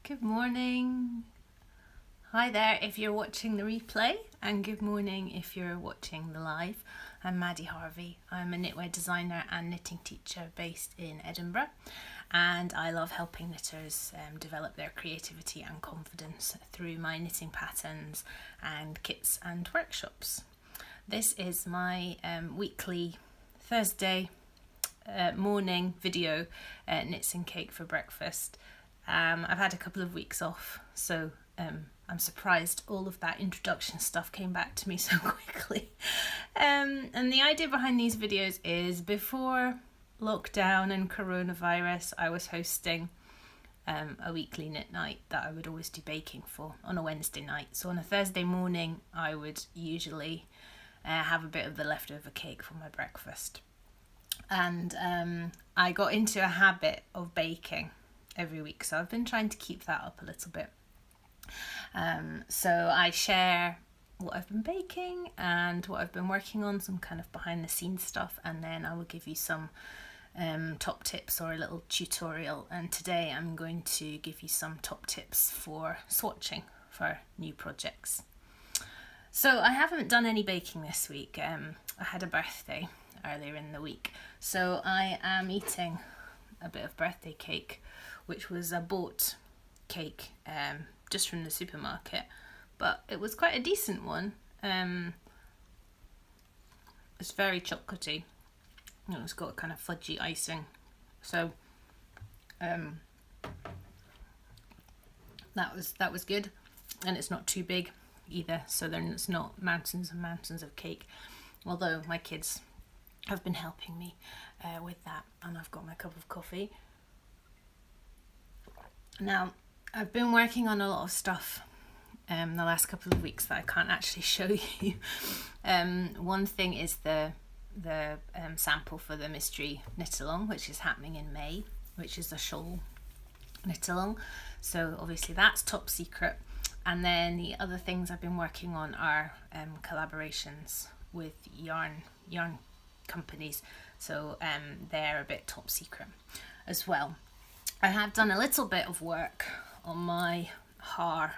Good morning. Hi there if you're watching the replay, and good morning if you're watching the live. I'm Maddie Harvey. I'm a knitwear designer and knitting teacher based in Edinburgh, and I love helping knitters develop their creativity and confidence through my knitting patterns and kits and workshops. This is my weekly Thursday morning video, knits and cake for breakfast. I've had a couple of weeks off, so I'm surprised all of that introduction stuff came back to me so quickly. And the idea behind these videos is, before lockdown and coronavirus, I was hosting a weekly knit night that I would always do baking for on a Wednesday night. So on a Thursday morning I would usually have a bit of the leftover cake for my breakfast. And I got into a habit of baking every week, so I've been trying to keep that up a little bit. So I share what I've been baking and what I've been working on, some kind of behind the scenes stuff, and then I will give you some top tips or a little tutorial. And today I'm going to give you some top tips for swatching for new projects. So I haven't done any baking this week. I had a birthday earlier in the week, so I am eating a bit of birthday cake, which was a bought cake just from the supermarket, but it was quite a decent one. It's very chocolatey, and it's got kind of fudgy icing, so that was good, and it's not too big either, so then it's not mountains and mountains of cake, although my kids have been helping me with that, and I've got my cup of coffee. Now, I've been working on a lot of stuff the last couple of weeks that I can't actually show you. One thing is the sample for the mystery knit along, which is happening in May, which is a shawl knit along. So obviously that's top secret. And then the other things I've been working on are collaborations with yarn companies. So they're a bit top secret as well. I have done a little bit of work on my Har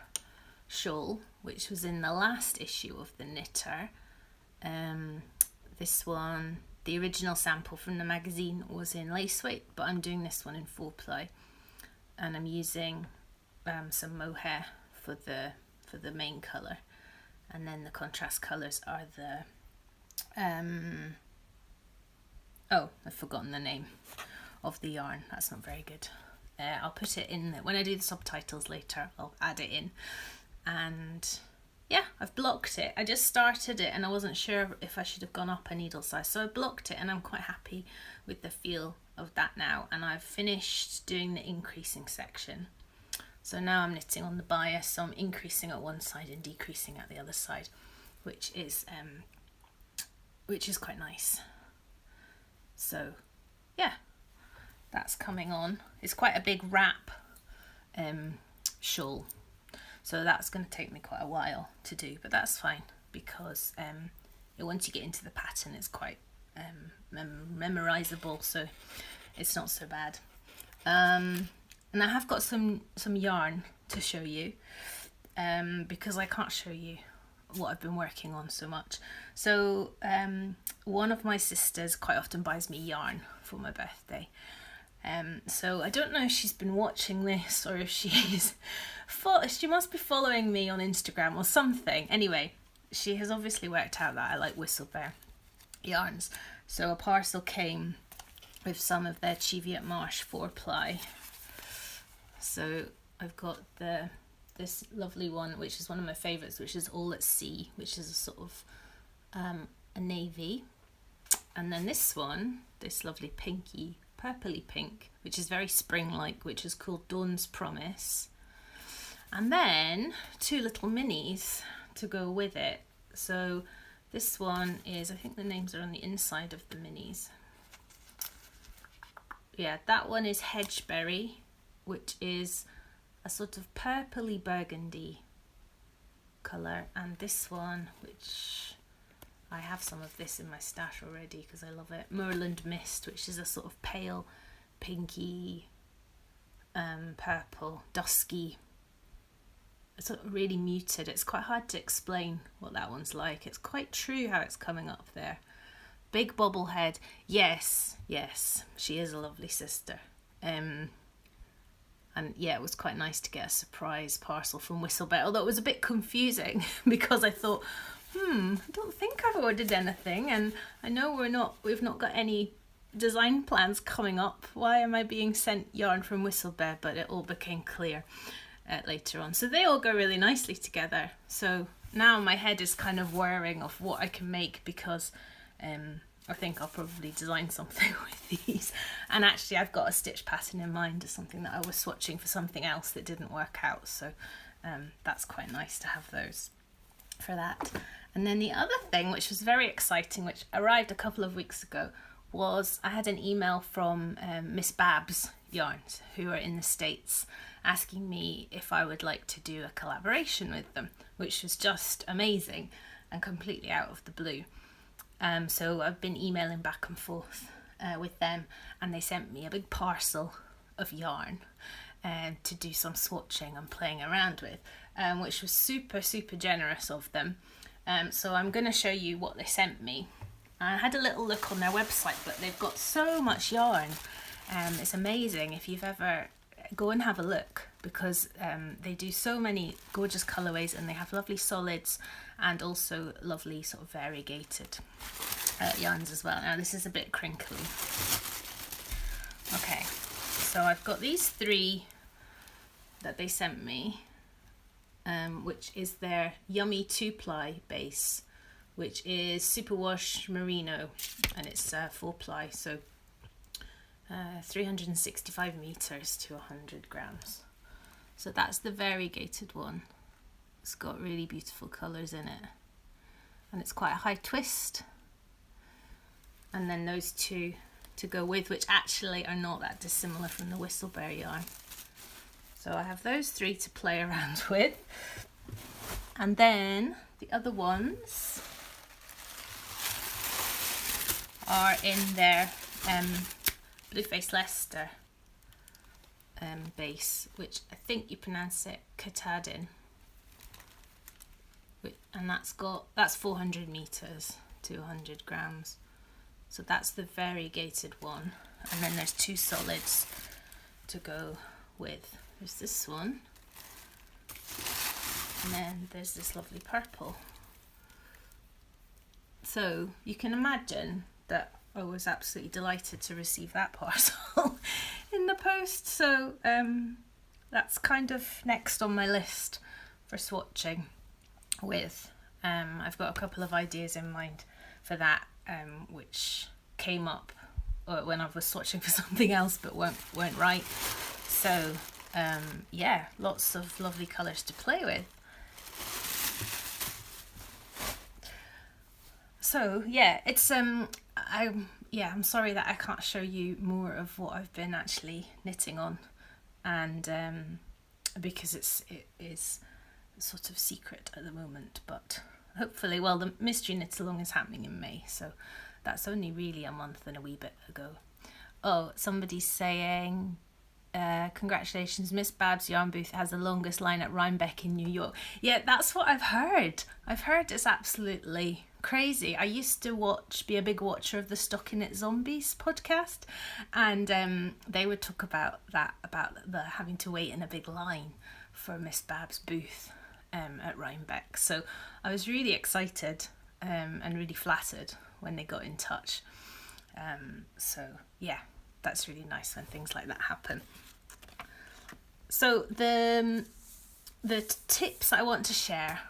shawl, which was in the last issue of the Knitter. This one, the original sample from the magazine, was in lace weight, but I'm doing this one in 4-ply, and I'm using some mohair for the main colour, and then the contrast colours are the oh, I've forgotten the name of the yarn. That's not very good. I'll put it in when I do the subtitles later. I'll add it in. And yeah, I've blocked it. I just started it and I wasn't sure if I should have gone up a needle size, so I blocked it, and I'm quite happy with the feel of that now. And I've finished doing the increasing section, so now I'm knitting on the bias, so I'm increasing at one side and decreasing at the other side, which is quite nice. So yeah, that's coming on. It's quite a big wrap shawl, so that's going to take me quite a while to do, but that's fine, because once you get into the pattern it's quite memorizable, so it's not so bad. And I have got some yarn to show you, because I can't show you what I've been working on so much. So one of my sisters quite often buys me yarn for my birthday. So I don't know if she's been watching this or if she must be following me on Instagram or something. Anyway, she has obviously worked out that I like Whistlebear yarns. So a parcel came with some of their Cheviot Marsh 4-ply. So I've got this lovely one, which is one of my favourites, which is All at Sea, which is a sort of a navy. And then this one, this lovely pinky, purpley pink, which is very spring-like, which is called Dawn's Promise. And then two little minis to go with it. So this one is, I think the names are on the inside of the minis. Yeah, that one is Hedgeberry, which is a sort of purpley burgundy colour, and this one, which I have some of this in my stash already because I love it, Merlin Mist, which is a sort of pale pinky purple, dusky. It's really muted. It's quite hard to explain what that one's like. It's quite true how it's coming up there. Big bobble head. Yes, she is a lovely sister. And yeah, it was quite nice to get a surprise parcel from Whistlebear, although it was a bit confusing because I thought, I don't think I've ordered anything, and I know we've not got any design plans coming up. Why am I being sent yarn from Whistlebear? But it all became clear later on. So they all go really nicely together. So now my head is kind of whirring of what I can make, because I think I'll probably design something with these. And actually I've got a stitch pattern in mind as something that I was swatching for something else that didn't work out. So that's quite nice to have those for that. And then the other thing, which was very exciting, which arrived a couple of weeks ago, was I had an email from Miss Babs Yarns, who are in the States, asking me if I would like to do a collaboration with them, which was just amazing and completely out of the blue. So I've been emailing back and forth with them, and they sent me a big parcel of yarn to do some swatching and playing around with, which was super generous of them. So I'm going to show you what they sent me. I had a little look on their website, but they've got so much yarn. It's amazing. If you've ever, go and have a look, because they do so many gorgeous colourways, and they have lovely solids and also lovely sort of variegated yarns as well. Now this is a bit crinkly. Okay, so I've got these three that they sent me, which is their Yummy 2-ply base, which is superwash merino, and it's 4-ply, so 365 meters to 100 grams. So that's the variegated one. It's got really beautiful colours in it, and it's quite a high twist. And then those two to go with, which actually are not that dissimilar from the Whistlebear yarn. So I have those three to play around with. And then the other ones are in their Blueface Leicester base, which I think you pronounce it Katahdin, and that's 400 meters to 100 grams. So that's the variegated one, and then there's two solids to go with. There's this one, and then there's this lovely purple. So you can imagine that I was absolutely delighted to receive that parcel in the post. So that's kind of next on my list for swatching with. I've got a couple of ideas in mind for that, which came up when I was swatching for something else but weren't right. So yeah, lots of lovely colours to play with. So yeah, it's I'm sorry that I can't show you more of what I've been actually knitting on, and because it is sort of secret at the moment, but hopefully, well, the mystery knit along is happening in May, so that's only really a month and a wee bit ago. Oh, somebody's saying congratulations, Miss Babs Yarn Booth has the longest line at Rhinebeck in New York. Yeah, that's what I've heard. I've heard it's absolutely crazy. I used to be a big watcher of the Stockinette Zombies podcast, and they would talk about the having to wait in a big line for Miss Babs' booth at Rhinebeck. So I was really excited and really flattered when they got in touch. So yeah, that's really nice when things like that happen. So the tips I want to share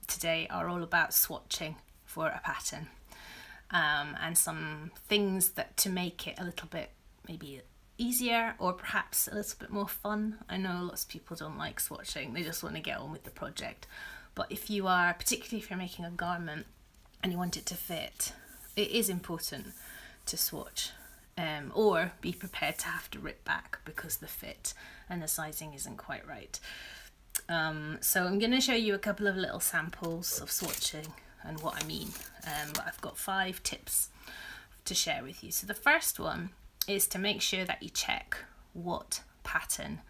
today are all about swatching for a pattern, and some things that to make it a little bit maybe easier or perhaps a little bit more fun. I know lots of people don't like swatching, they just want to get on with the project, but particularly if you're making a garment and you want it to fit, it is important to swatch, or be prepared to have to rip back because the fit and the sizing isn't quite right. So I'm going to show you a couple of little samples of swatching and what I mean, but I've got 5 tips to share with you. So the first one is to make sure that you check what pattern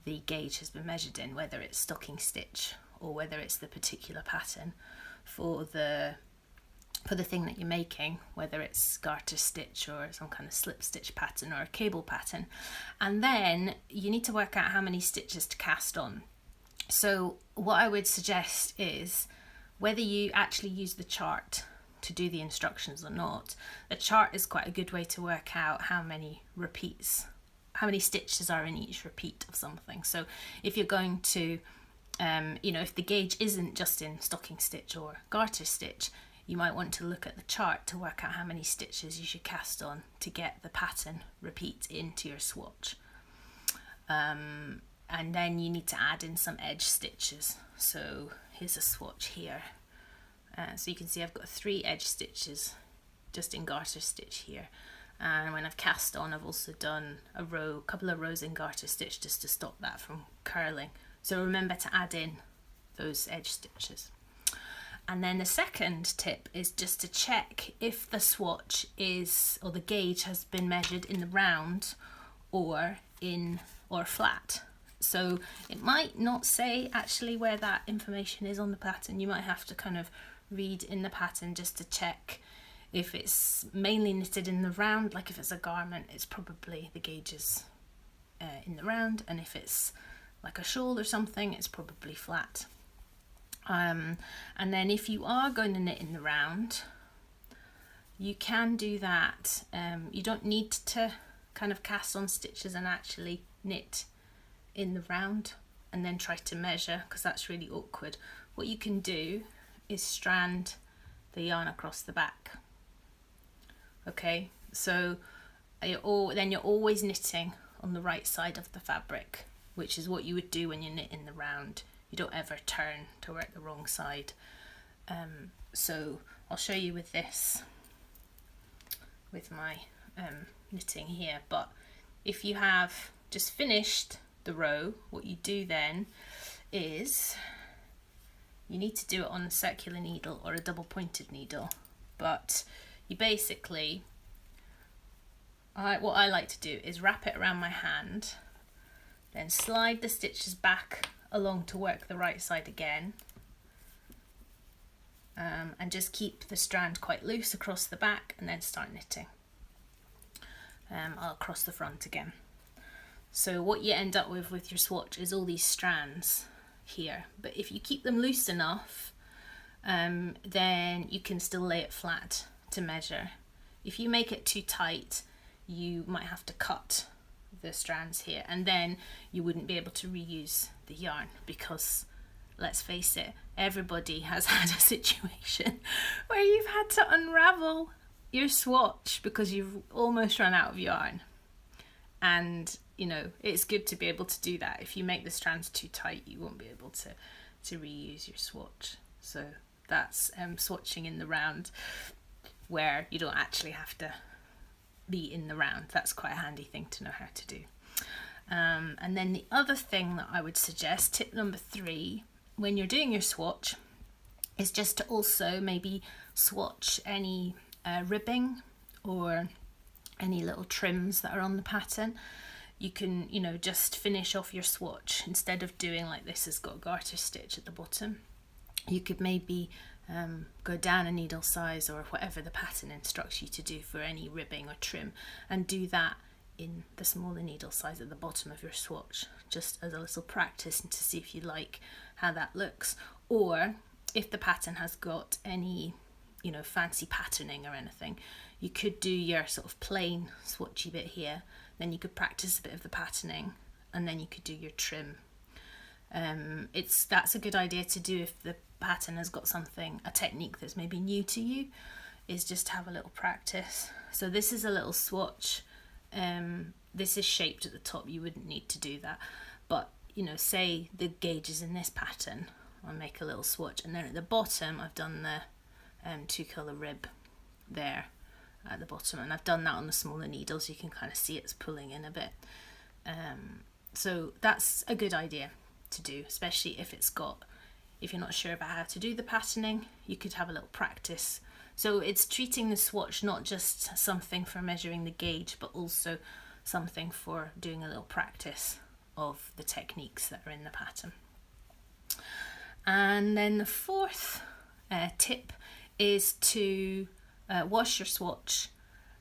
the gauge has been measured in, whether it's stocking stitch or whether it's the particular pattern for the thing that you're making, whether it's garter stitch or some kind of slip stitch pattern or a cable pattern. And then you need to work out how many stitches to cast on. So what I would suggest is, whether you actually use the chart to do the instructions or not, the chart is quite a good way to work out how many repeats, how many stitches are in each repeat of something. So if you're going to, if the gauge isn't just in stocking stitch or garter stitch, you might want to look at the chart to work out how many stitches you should cast on to get the pattern repeat into your swatch. And then you need to add in some edge stitches. So here's a swatch here. So you can see I've got 3 edge stitches just in garter stitch here. And when I've cast on, I've also done a couple of rows in garter stitch just to stop that from curling. So remember to add in those edge stitches. And then the second tip is just to check if the swatch or the gauge has been measured in the round or flat. So it might not say actually where that information is on the pattern. You might have to kind of read in the pattern just to check if it's mainly knitted in the round. Like if it's a garment, it's probably the gauges in the round, and if it's like a shawl or something, it's probably flat. And then if you are going to knit in the round, you can do that. You don't need to kind of cast on stitches and actually knit in the round and then try to measure, because that's really awkward. What you can do is strand the yarn across the back. Okay, so then you're always knitting on the right side of the fabric, which is what you would do when you knit in the round. You don't ever turn to work the wrong side. So I'll show you with this, with my knitting here. But if you have just finished the row, what you do then is you need to do it on a circular needle or a double pointed needle. But you basically, what I like to do is wrap it around my hand, then slide the stitches back along to work the right side again, and just keep the strand quite loose across the back, and then start knitting across the front again. So what you end up with your swatch is all these strands here, but if you keep them loose enough, then you can still lay it flat to measure. If you make it too tight, you might have to cut the strands here, and then you wouldn't be able to reuse the yarn, because let's face it, everybody has had a situation where you've had to unravel your swatch because you've almost run out of yarn. And you know, it's good to be able to do that. If you make the strands too tight, you won't be able to reuse your swatch. So that's swatching in the round, where you don't actually have to be in the round. That's quite a handy thing to know how to do. And then the other thing that I would suggest, tip number 3, when you're doing your swatch, is just to also maybe swatch any ribbing or any little trims that are on the pattern. You can, just finish off your swatch. Instead of doing like this has got a garter stitch at the bottom, you could maybe go down a needle size or whatever the pattern instructs you to do for any ribbing or trim, and do that in the smaller needle size at the bottom of your swatch, just as a little practice and to see if you like how that looks. Or if the pattern has got any fancy patterning or anything, you could do your sort of plain swatchy bit here, then you could practice a bit of the patterning, and then you could do your trim. That's a good idea to do if the pattern has got a technique that's maybe new to you, is just have a little practice. So this is a little swatch. This is shaped at the top, you wouldn't need to do that, but say the gauge is in this pattern, I'll make a little swatch, and then at the bottom I've done the 2-colour rib there at the bottom, and I've done that on the smaller needles. You can kind of see it's pulling in a bit. So that's a good idea to do, especially if you're not sure about how to do the patterning. You could have a little practice. So it's treating the swatch not just something for measuring the gauge, but also something for doing a little practice of the techniques that are in the pattern. And then the fourth tip is to wash your swatch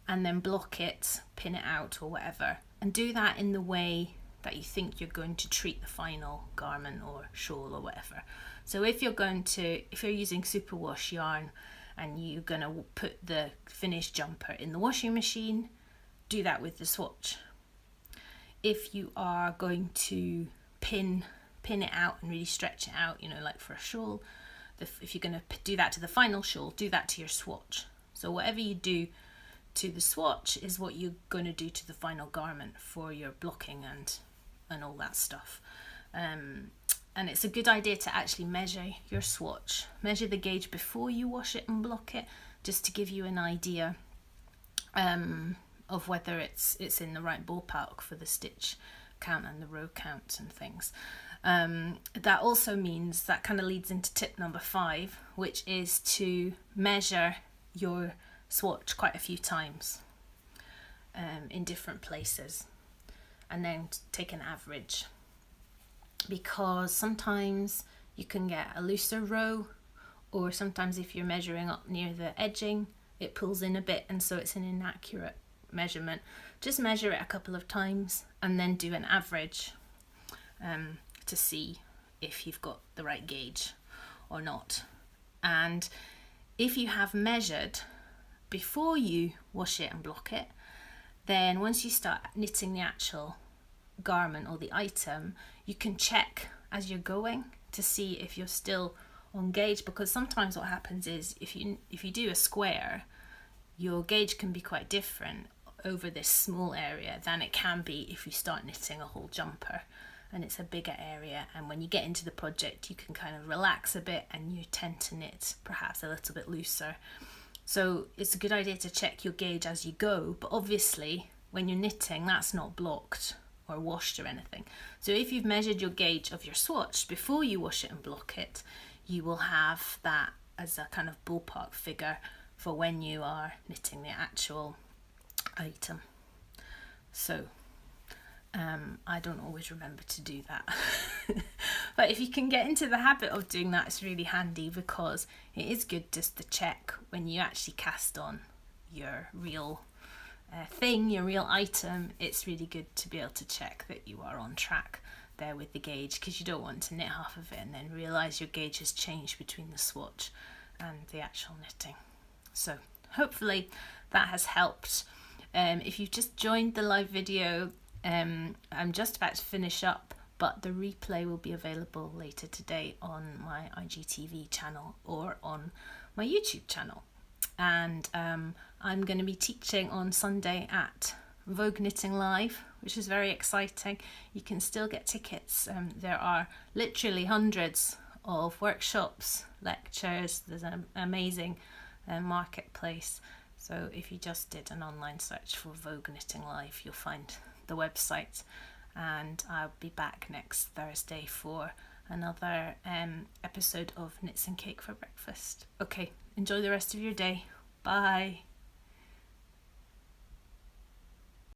and then block it, pin it out or whatever, and do that in the way that you think you're going to treat the final garment or shawl or whatever. So if you're using superwash yarn and you're going to put the finished jumper in the washing machine, do that with the swatch. If you are going to pin it out and really stretch it out, you know, like for a shawl, if you're going to do that to the final shawl, do that to your swatch. So whatever you do to the swatch is what you're going to do to the final garment for your blocking and all that stuff. And it's a good idea to actually measure your swatch, measure the gauge before you wash it and block it, just to give you an idea of whether it's in the right ballpark for the stitch count and the row count and things. That also means, that kind of leads into tip number 5, which is to measure your swatch quite a few times in different places, and then take an average, because sometimes you can get a looser row, or sometimes if you're measuring up near the edging it pulls in a bit and so it's an inaccurate measurement. Just measure it a couple of times and then do an average to see if you've got the right gauge or not. And if you have measured before you wash it and block it, then once you start knitting the actual garment or the item, you can check as you're going to see if you're still on gauge, because sometimes what happens is if you do a square, your gauge can be quite different over this small area than it can be if you start knitting a whole jumper and it's a bigger area, and when you get into the project you can kind of relax a bit and you tend to knit perhaps a little bit looser. So it's a good idea to check your gauge as you go, but obviously when you're knitting that's not blocked or washed or anything. So if you've measured your gauge of your swatch before you wash it and block it, you will have that as a kind of ballpark figure for when you are knitting the actual item. So I don't always remember to do that. But if you can get into the habit of doing that, it's really handy, because it is good just to check when you actually cast on your real thing, your real item. It's really good to be able to check that you are on track there with the gauge, because you don't want to knit half of it and then realise your gauge has changed between the swatch and the actual knitting. So hopefully that has helped. If you've just joined the live video, I'm just about to finish up, but the replay will be available later today on my IGTV channel or on my YouTube channel. And I'm going to be teaching on Sunday at Vogue Knitting Live, which is very exciting. You can still get tickets. There are literally hundreds of workshops, lectures. There's an amazing marketplace. So if you just did an online search for Vogue Knitting Live, you'll find the website. And I'll be back next Thursday for another episode of Knits and Cake for Breakfast. Okay, enjoy the rest of your day. Bye.